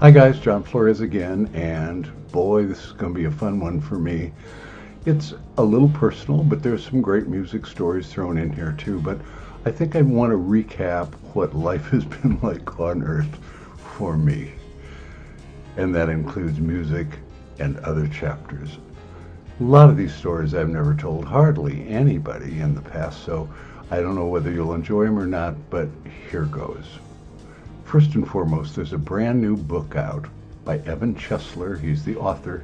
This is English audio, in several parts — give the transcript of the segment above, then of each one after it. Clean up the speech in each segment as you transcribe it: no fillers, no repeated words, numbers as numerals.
Hi guys, John Florez again, and boy, this is going to be a fun one for me. It's a little personal, but there's some great music stories thrown in here too, but I think I want to recap what life has been like on Earth for me, and that includes music and other chapters. A lot of these stories I've never told hardly anybody in the past, so I don't know whether you'll enjoy them or not, but here goes. First and foremost, there's a brand new book out by Evan Chesler. He's the author,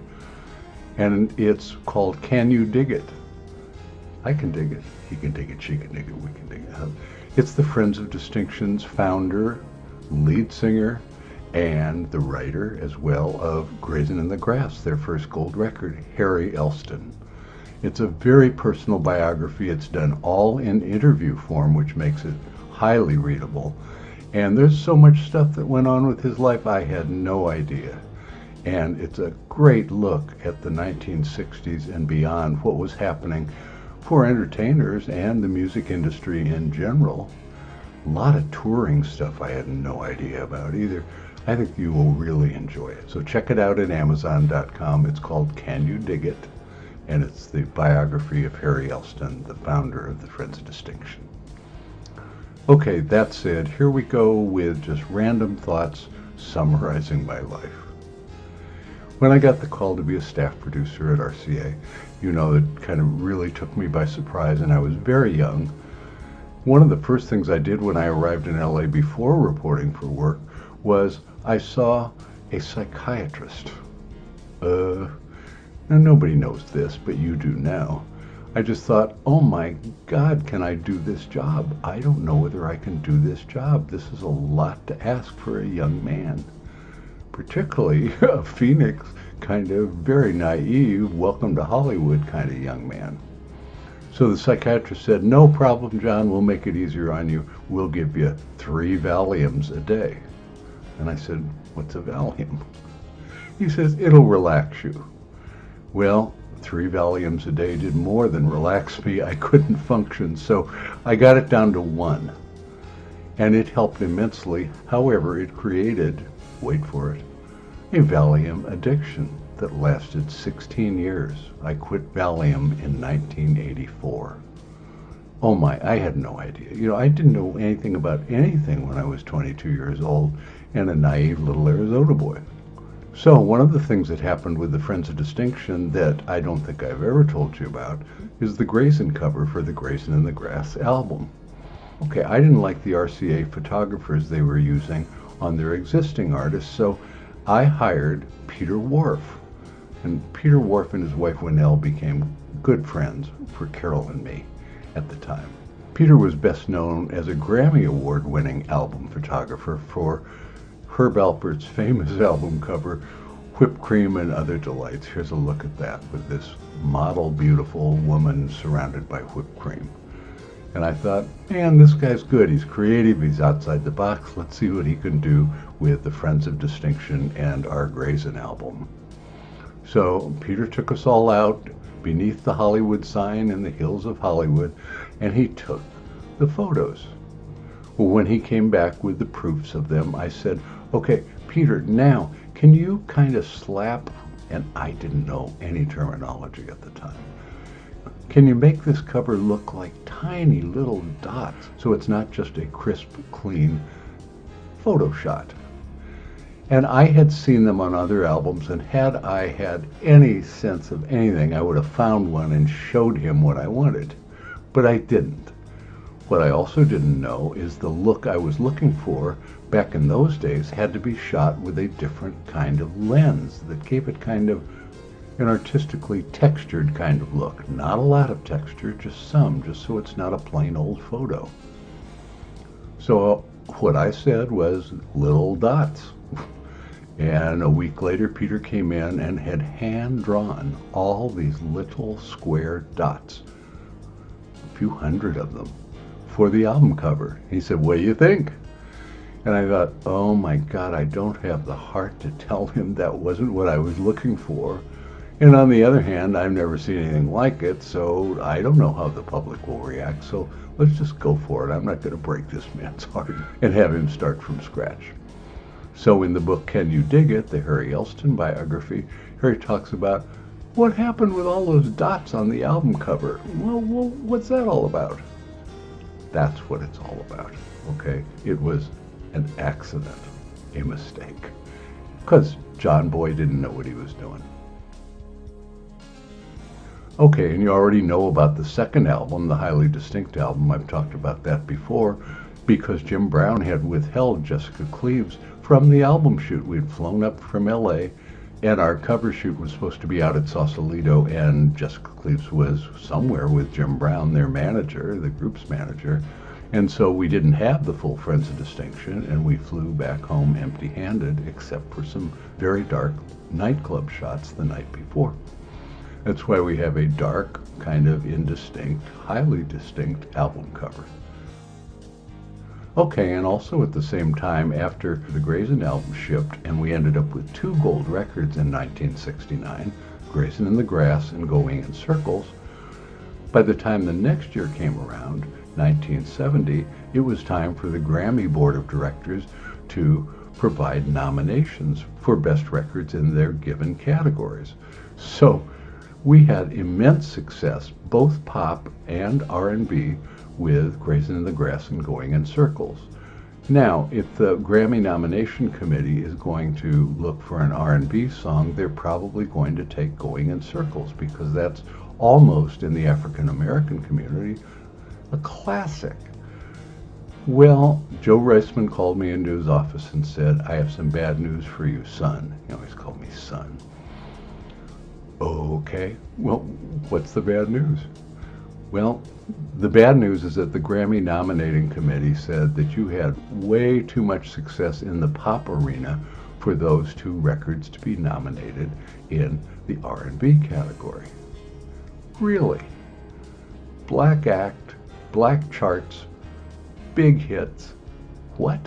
and it's called Can You Dig It? I can dig it. He can dig it. She can dig it. We can dig it. It's the Friends of Distinction's founder, lead singer, and the writer as well of Grazing in the Grass, their first gold record, Harry Elston. It's a very personal biography. It's done all in interview form, which makes it highly readable. And there's so much stuff that went on with his life I had no idea. And it's a great look at the 1960s and beyond, what was happening for entertainers and the music industry in general. A lot of touring stuff I had no idea about either. I think you will really enjoy it. So check it out at Amazon.com. It's called Can You Dig It? And it's the biography of Harry Elston, the founder of the Friends of Distinction. Okay, that said, here we go with just random thoughts summarizing my life. When I got the call to be a staff producer at RCA, it kind of really took me by surprise, and I was very young. One of the first things I did when I arrived in LA before reporting for work was I saw a psychiatrist. Now nobody knows this, but you do now. I just thought, oh my God, can I do this job? I don't know whether I can do this job. This is a lot to ask for a young man, particularly a Phoenix kind of very naive, welcome to Hollywood kind of young man. So the psychiatrist said, no problem, John, we'll make it easier on you. We'll give you 3 Valiums a day. And I said, what's a Valium? He says, it'll relax you. Well, 3 Valiums a day did more than relax me. I couldn't function, so I got it down to 1. And it helped immensely. However, it created, wait for it, a Valium addiction that lasted 16 years. I quit Valium in 1984. Oh my, I had no idea. I didn't know anything about anything when I was 22 years old and a naive little Arizona boy. So one of the things that happened with the Friends of Distinction that I don't think I've ever told you about is the Grazing cover for the Grazing in the Grass album. Okay, I didn't like the RCA photographers they were using on their existing artists, so I hired Peter Wharf. And Peter Wharf and his wife Winnell became good friends for Carol and me at the time. Peter was best known as a Grammy Award-winning album photographer for Herb Alpert's famous album cover, Whipped Cream and Other Delights. Here's a look at that with this model, beautiful woman surrounded by whipped cream. And I thought, man, this guy's good. He's creative. He's outside the box. Let's see what he can do with the Friends of Distinction and our Grazing album. So Peter took us all out beneath the Hollywood sign in the hills of Hollywood, and he took the photos. Well, when he came back with the proofs of them, I said, okay, Peter, now, can you kind of slap, and I didn't know any terminology at the time, can you make this cover look like tiny little dots so it's not just a crisp, clean photo shot? And I had seen them on other albums, and had I had any sense of anything, I would have found one and showed him what I wanted. But I didn't. What I also didn't know is the look I was looking for back in those days had to be shot with a different kind of lens that gave it kind of an artistically textured kind of look. Not a lot of texture, just some, just so it's not a plain old photo. So what I said was little dots. And a week later, Peter came in and had hand-drawn all these little square dots, a few hundred of them, for the album cover. He said, what do you think? And I thought, oh my God, I don't have the heart to tell him that wasn't what I was looking for. And on the other hand, I've never seen anything like it, so I don't know how the public will react. So let's just go for it. I'm not going to break this man's heart and have him start from scratch. So in the book Can You Dig It, the Harry Elston biography, Harry talks about what happened with all those dots on the album cover. Well, what's that all about? That's what it's all about, okay? It was an accident, a mistake, because John Boy didn't know what he was doing. Okay, and you already know about the second album, the Highly Distinct album. I've talked about that before because Jim Brown had withheld Jessica Cleaves from the album shoot. We had flown up from LA and our cover shoot was supposed to be out at Sausalito, and Jessica Cleaves was somewhere with Jim Brown, their manager, the group's manager. And so we didn't have the full Friends of Distinction, and we flew back home empty-handed, except for some very dark nightclub shots the night before. That's why we have a dark, kind of indistinct, highly distinct album cover. Okay, and also at the same time, after the Grayson album shipped, and we ended up with 2 gold records in 1969, Grayson in the Grass and Going in Circles, by the time the next year came around, 1970, it was time for the Grammy Board of Directors to provide nominations for best records in their given categories. So we had immense success, both pop and R&B, with Grayson in the Grass and Going in Circles. Now, if the Grammy nomination committee is going to look for an R&B song, they're probably going to take Going in Circles, because that's almost, in the African American community, a classic. Well, Joe Reisman called me into his office and said, "I have some bad news for you, son." He always called me son. Okay, well, what's the bad news? Well, the bad news is that the Grammy nominating committee said that you had way too much success in the pop arena for those 2 records to be nominated in the R&B category. Really? Black act, black charts, big hits. What?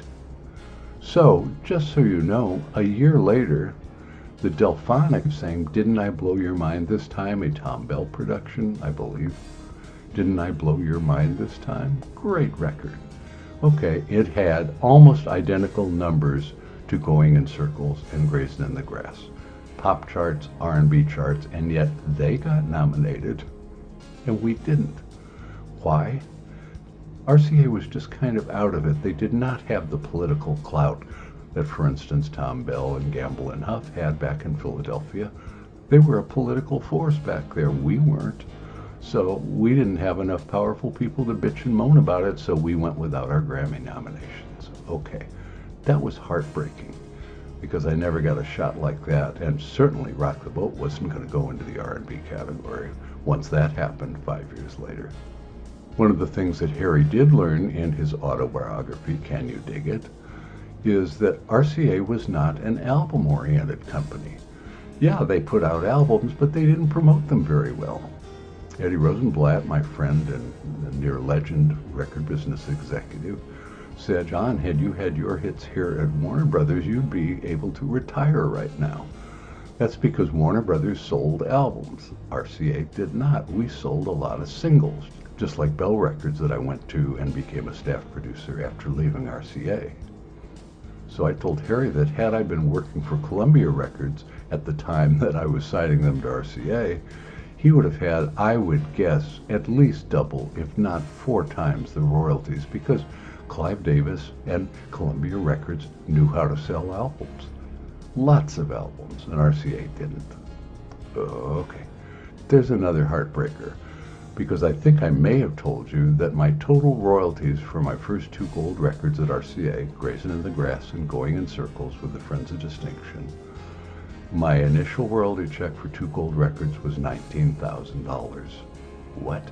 So, just so you know, a year later, the Delphonics sang Didn't I Blow Your Mind This Time, a Tom Bell production, I believe. Didn't I Blow Your Mind This Time? Great record. Okay, it had almost identical numbers to Going in Circles and Grayson in the Grass. Pop charts, R&B charts, and yet they got nominated and we didn't. Why? RCA was just kind of out of it. They did not have the political clout that, for instance, Tom Bell and Gamble and Huff had back in Philadelphia. They were a political force back there. We weren't. So we didn't have enough powerful people to bitch and moan about it, so we went without our Grammy nominations. Okay, that was heartbreaking, because I never got a shot like that, and certainly Rock the Boat wasn't going to go into the R&B category once that happened 5 years later. One of the things that Harry did learn in his autobiography, Can You Dig It?, is that RCA was not an album-oriented company. Yeah, they put out albums, but they didn't promote them very well. Eddie Rosenblatt, my friend and near legend record business executive, said, "John, had you had your hits here at Warner Brothers, you'd be able to retire right now." That's because Warner Brothers sold albums. RCA did not. We sold a lot of singles, just like Bell Records that I went to and became a staff producer after leaving RCA. So I told Harry that had I been working for Columbia Records at the time that I was signing them to RCA, he would have had, I would guess, at least double, if not 4 times the royalties, because Clive Davis and Columbia Records knew how to sell albums. Lots of albums, and RCA didn't. Okay. There's another heartbreaker, because I think I may have told you that my total royalties for my first 2 gold records at RCA, Grayson in the Grass and Going in Circles with the Friends of Distinction, my initial royalty check for 2 gold records was $19,000. What?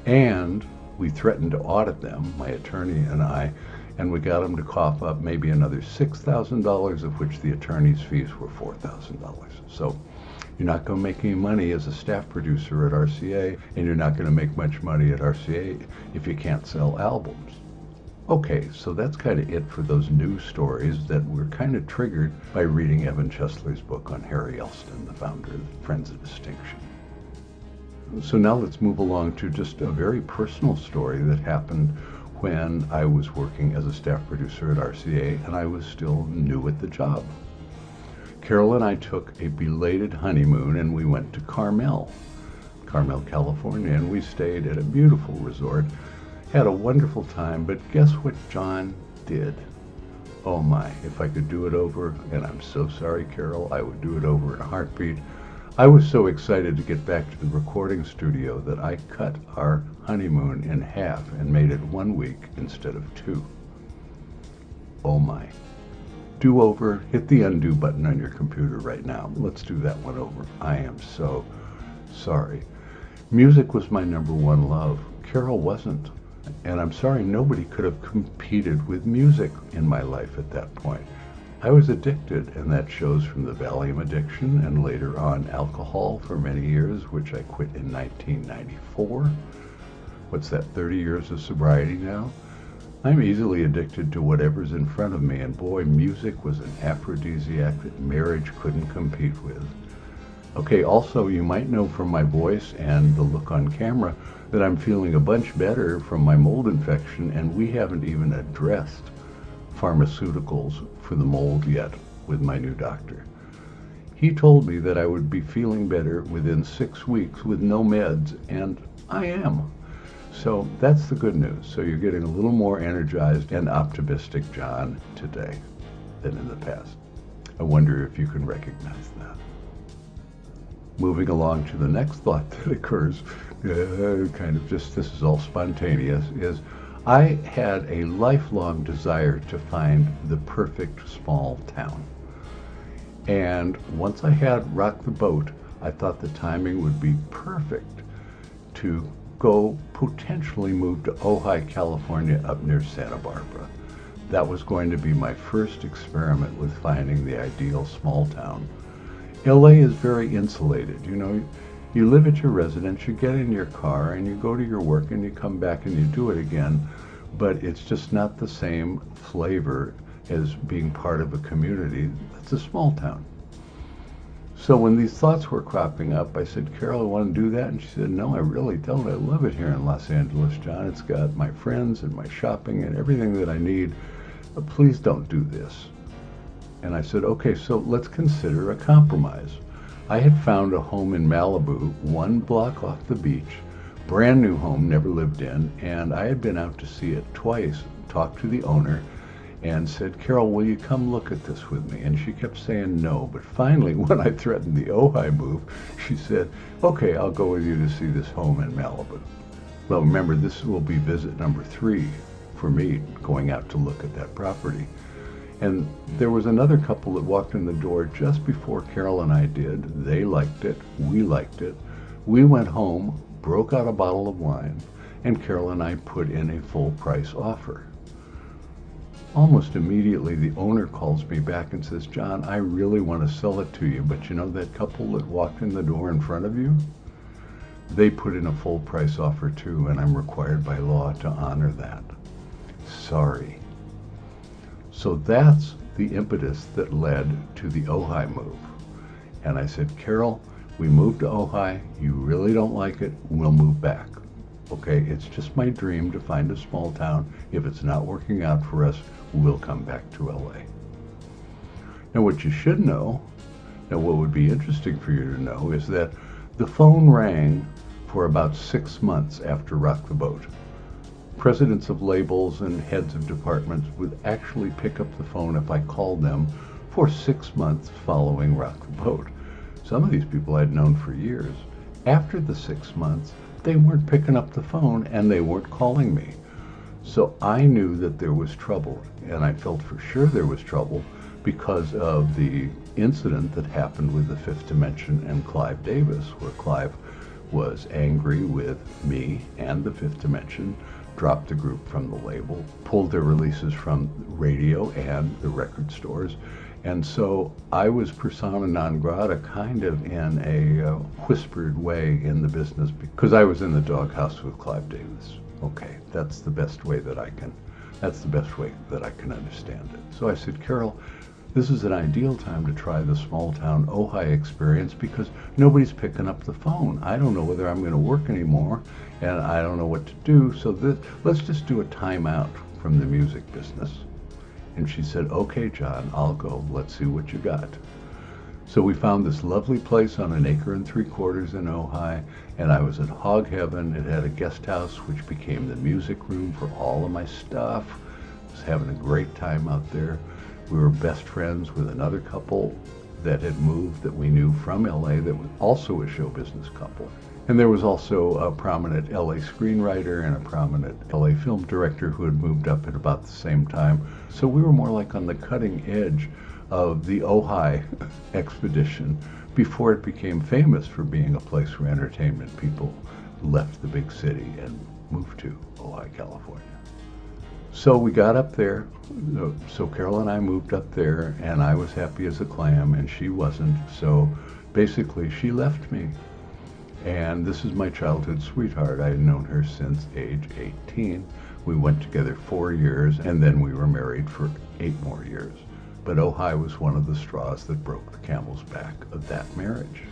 And we threatened to audit them, my attorney and I, and we got them to cough up maybe another $6,000, of which the attorney's fees were $4,000. So you're not going to make any money as a staff producer at RCA, and you're not going to make much money at RCA if you can't sell albums. Okay, so that's kind of it for those news stories that were kind of triggered by reading Evan Chesler's book on Harry Elston, the founder of Friends of Distinction. So now let's move along to just a very personal story that happened when I was working as a staff producer at RCA, and I was still new at the job. Carol and I took a belated honeymoon, and we went to Carmel, California, and we stayed at a beautiful resort, had a wonderful time. But guess what John did? Oh my, if I could do it over, and I'm so sorry, Carol, I would do it over in a heartbeat. I was so excited to get back to the recording studio that I cut our honeymoon in half and made it 1 week instead of 2. Oh my. Do over, hit the undo button on your computer right now. Let's do that one over. I am so sorry. Music was my number one love. Carol wasn't. And I'm sorry, nobody could have competed with music in my life at that point. I was addicted, and that shows from the Valium addiction and later on alcohol for many years, which I quit in 1994. What's that, 30 years of sobriety now? I'm easily addicted to whatever's in front of me, and boy, music was an aphrodisiac that marriage couldn't compete with. Okay, also, you might know from my voice and the look on camera that I'm feeling a bunch better from my mold infection, and we haven't even addressed pharmaceuticals for the mold yet with my new doctor. He told me that I would be feeling better within 6 weeks with no meds, and I am. So that's the good news. So you're getting a little more energized and optimistic, John, today than in the past. I wonder if you can recognize that. Moving along to the next thought that occurs, kind of just, this is all spontaneous, is I had a lifelong desire to find the perfect small town. And once I had rocked the boat, I thought the timing would be perfect to go potentially move to Ojai, California, up near Santa Barbara. That was going to be my first experiment with finding the ideal small town. LA is very insulated. You know, you live at your residence, you get in your car, and you go to your work, and you come back and you do it again. But it's just not the same flavor as being part of a community that's a small town. So when these thoughts were cropping up, I said, Carol, I want to do that. And she said, no, I really don't. I love it here in Los Angeles, John. It's got my friends and my shopping and everything that I need. But please don't do this. And I said, okay, so let's consider a compromise. I had found a home in Malibu, 1 block off the beach, brand new home, never lived in, and I had been out to see it twice, talked to the owner, and said, Carol, will you come look at this with me? And she kept saying no, but finally, when I threatened the Ojai move, she said, okay, I'll go with you to see this home in Malibu. Well, remember, this will be visit number 3 for me, going out to look at that property. And there was another couple that walked in the door just before Carol and I did. They liked it. We liked it. We went home, broke out a bottle of wine, and Carol and I put in a full price offer. Almost immediately, the owner calls me back and says, John, I really want to sell it to you, but you know that couple that walked in the door in front of you? They put in a full price offer too, and I'm required by law to honor that. Sorry. So that's the impetus that led to the Ojai move. And I said, Carol, we moved to Ojai. You really don't like it. We'll move back. Okay, it's just my dream to find a small town. If it's not working out for us, we'll come back to LA. Now, what you should know, now what would be interesting for you to know, is that the phone rang for about 6 months after Rock the Boat. Presidents of labels and heads of departments would actually pick up the phone if I called them for 6 months following Rock the Boat. Some of these people I'd known for years. After the 6 months, they weren't picking up the phone and they weren't calling me. So I knew that there was trouble, and I felt for sure there was trouble because of the incident that happened with the Fifth Dimension and Clive Davis, where Clive was angry with me and the Fifth Dimension, dropped the group from the label, pulled their releases from radio and the record stores. And so I was persona non grata kind of in a whispered way in the business because I was in the doghouse with Clive Davis. Okay, that's the best way that I can understand it. So I said, Carol, This is an ideal time to try the small town Ojai experience because nobody's picking up the phone. I don't know whether I'm going to work anymore, and I don't know what to do, so let's just do a timeout from the music business. And she said, okay, John, I'll go. Let's see what you got. So we found this lovely place on 1 3/4 acres in Ojai, and I was in hog heaven. It had a guest house, which became the music room for all of my stuff. I was having a great time out there. We were best friends with another couple that had moved that we knew from LA that was also a show business couple. And there was also a prominent LA screenwriter and a prominent LA film director who had moved up at about the same time. So we were more like on the cutting edge of the Ojai expedition before it became famous for being a place where entertainment people left the big city and moved to Ojai, California. So we got up there. So Carol and I moved up there, and I was happy as a clam, and she wasn't. So basically, she left me. And this is my childhood sweetheart. I had known her since age 18. We went together 4 years, and then we were married for 8 more years. But Ojai was one of the straws that broke the camel's back of that marriage.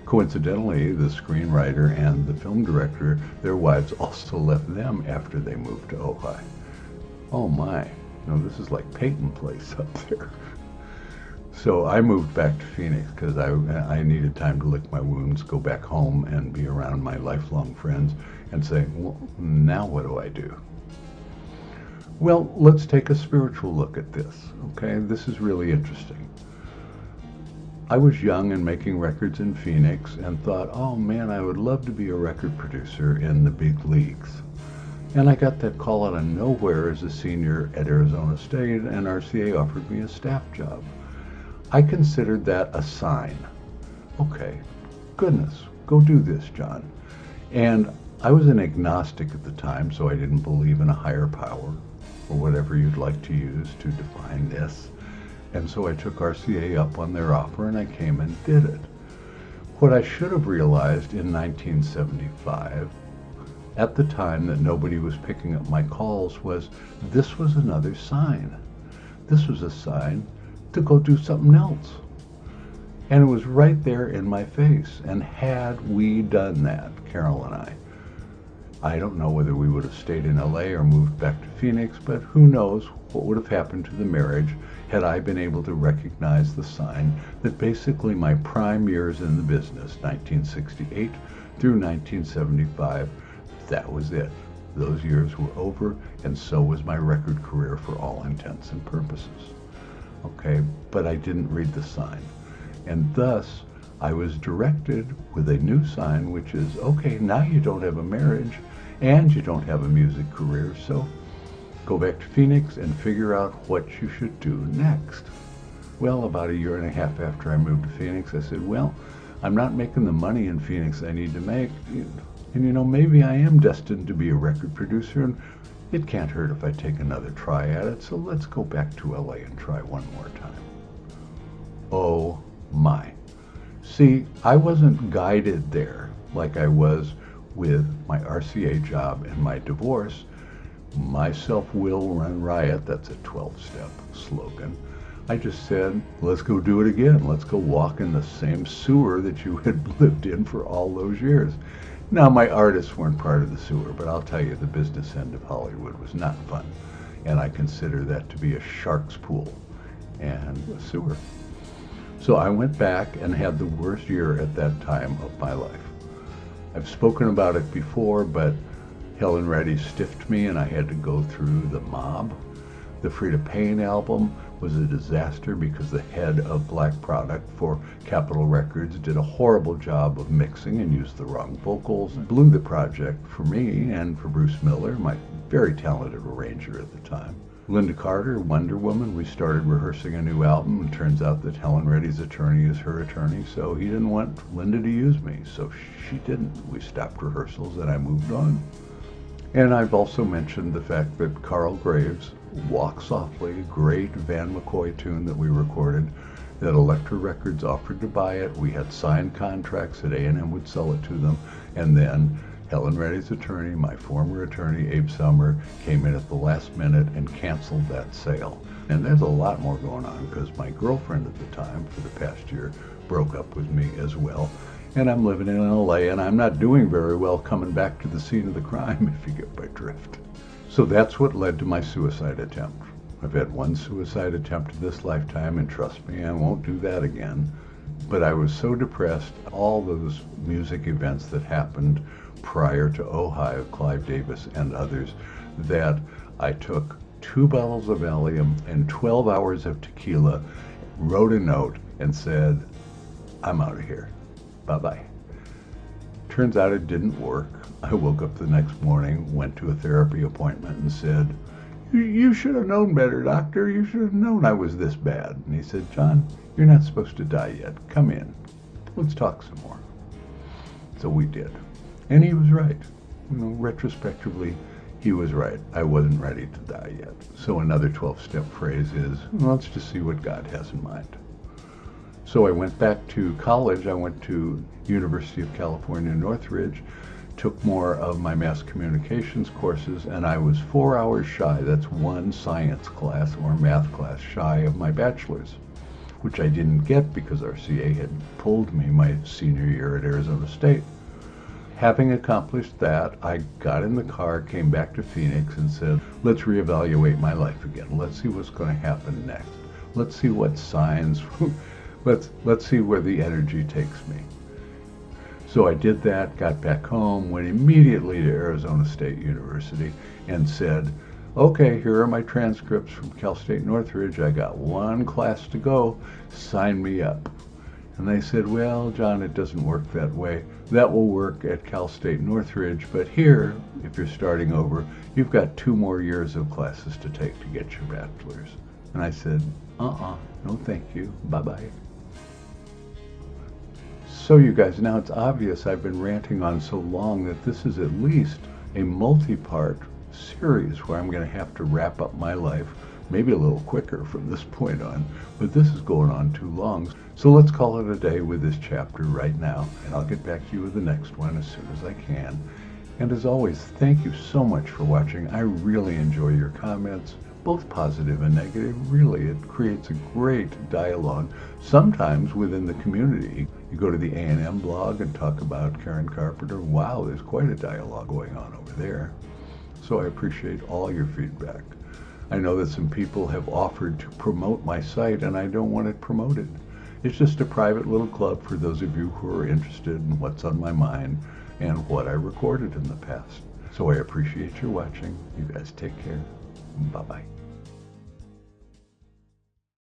Coincidentally, the screenwriter and the film director, their wives also left them after they moved to Ojai. Oh my, this is like Peyton Place up there. So I moved back to Phoenix because I needed time to lick my wounds, go back home and be around my lifelong friends and say, well, now what do I do? Well, let's take a spiritual look at this, okay? This is really interesting. I was young and making records in Phoenix and thought, oh man, I would love to be a record producer in the big leagues. And I got that call out of nowhere as a senior at Arizona State, and RCA offered me a staff job. I considered that a sign. Okay, goodness, go do this, John. And I was an agnostic at the time, so I didn't believe in a higher power, or whatever you'd like to use to define this. And so I took RCA up on their offer and I came and did it. What I should have realized in 1975, at the time that nobody was picking up my calls, was this was another sign. This was a sign to go do something else. And it was right there in my face. And had we done that, Carol and I don't know whether we would have stayed in LA or moved back to Phoenix, but who knows what would have happened to the marriage had I been able to recognize the sign that basically my prime years in the business, 1968 through 1975, that was it. Those years were over, and so was my record career for all intents and purposes. Okay, but I didn't read the sign. And thus, I was directed with a new sign, which is, okay, now you don't have a marriage and you don't have a music career, so go back to Phoenix and figure out what you should do next. Well, about 1.5 years after I moved to Phoenix, I said, well, I'm not making the money in Phoenix I need to make, and maybe I am destined to be a record producer, and it can't hurt if I take another try at it, so let's go back to LA and try one more time. Oh my. See, I wasn't guided there like I was with my RCA job and my divorce. My self-will run riot, that's a 12-step slogan. I just said, let's go do it again. Let's go walk in the same sewer that you had lived in for all those years. Now, my artists weren't part of the sewer, but I'll tell you, the business end of Hollywood was not fun. And I consider that to be a shark's pool and a sewer. So I went back and had the worst year at that time of my life. I've spoken about it before, but Helen Reddy stiffed me and I had to go through the mob. The Frida Payne album was a disaster because the head of Black Product for Capitol Records did a horrible job of mixing and used the wrong vocals, blew the project for me and for Bruce Miller, my very talented arranger at the time. Linda Carter, Wonder Woman, we started rehearsing a new album, and turns out that Helen Reddy's attorney is her attorney, so he didn't want Linda to use me, so she didn't. We stopped rehearsals and I moved on. And I've also mentioned the fact that Carl Graves' Walk Softly, great Van McCoy tune that we recorded, that Elektra Records offered to buy it. We had signed contracts that A&M would sell it to them, and then Helen Reddy's attorney, my former attorney, Abe Summer, came in at the last minute and canceled that sale. And there's a lot more going on because my girlfriend at the time, for the past year, broke up with me as well. And I'm living in LA, and I'm not doing very well coming back to the scene of the crime, if you get my drift. So that's what led to my suicide attempt. I've had one suicide attempt in this lifetime, and trust me, I won't do that again. But I was so depressed, all those music events that happened prior to Ohio, Clive Davis and others, that I took 2 bottles of Valium and 12 hours of tequila, wrote a note and said, I'm out of here. Bye-bye. Turns out it didn't work. I woke up the next morning, went to a therapy appointment and said, you should have known better, doctor. You should have known I was this bad. And he said, John, you're not supposed to die yet. Come in. Let's talk some more. So we did. And he was right. Retrospectively, he was right. I wasn't ready to die yet. So another 12-step phrase is, let's just see what God has in mind. So I went back to college. I went to University of California, Northridge, took more of my mass communications courses, and I was 4 hours shy. That's one science class or math class shy of my bachelor's, which I didn't get because RCA had pulled me my senior year at Arizona State. Having accomplished that, I got in the car, came back to Phoenix, and said, let's reevaluate my life again. Let's see what's going to happen next. Let's see what signs, let's see where the energy takes me. So I did that, got back home, went immediately to Arizona State University and said, okay, here are my transcripts from Cal State Northridge. I got one class to go. Sign me up. And they said, well, John, it doesn't work that way. That will work at Cal State Northridge, but here, if you're starting over, you've got 2 more years of classes to take to get your bachelor's. And I said, no thank you, bye-bye. So you guys, now it's obvious I've been ranting on so long that this is at least a multi-part series where I'm going to have to wrap up my life, maybe a little quicker from this point on, but this is going on too long. So let's call it a day with this chapter right now, and I'll get back to you with the next one as soon as I can. And as always, thank you so much for watching. I really enjoy your comments, both positive and negative. Really, it creates a great dialogue, sometimes within the community. You go to the A&M blog and talk about Karen Carpenter. Wow, there's quite a dialogue going on over there. So I appreciate all your feedback. I know that some people have offered to promote my site, and I don't want it promoted. It's just a private little club for those of you who are interested in what's on my mind and what I recorded in the past. So I appreciate your watching. You guys take care. Bye-bye.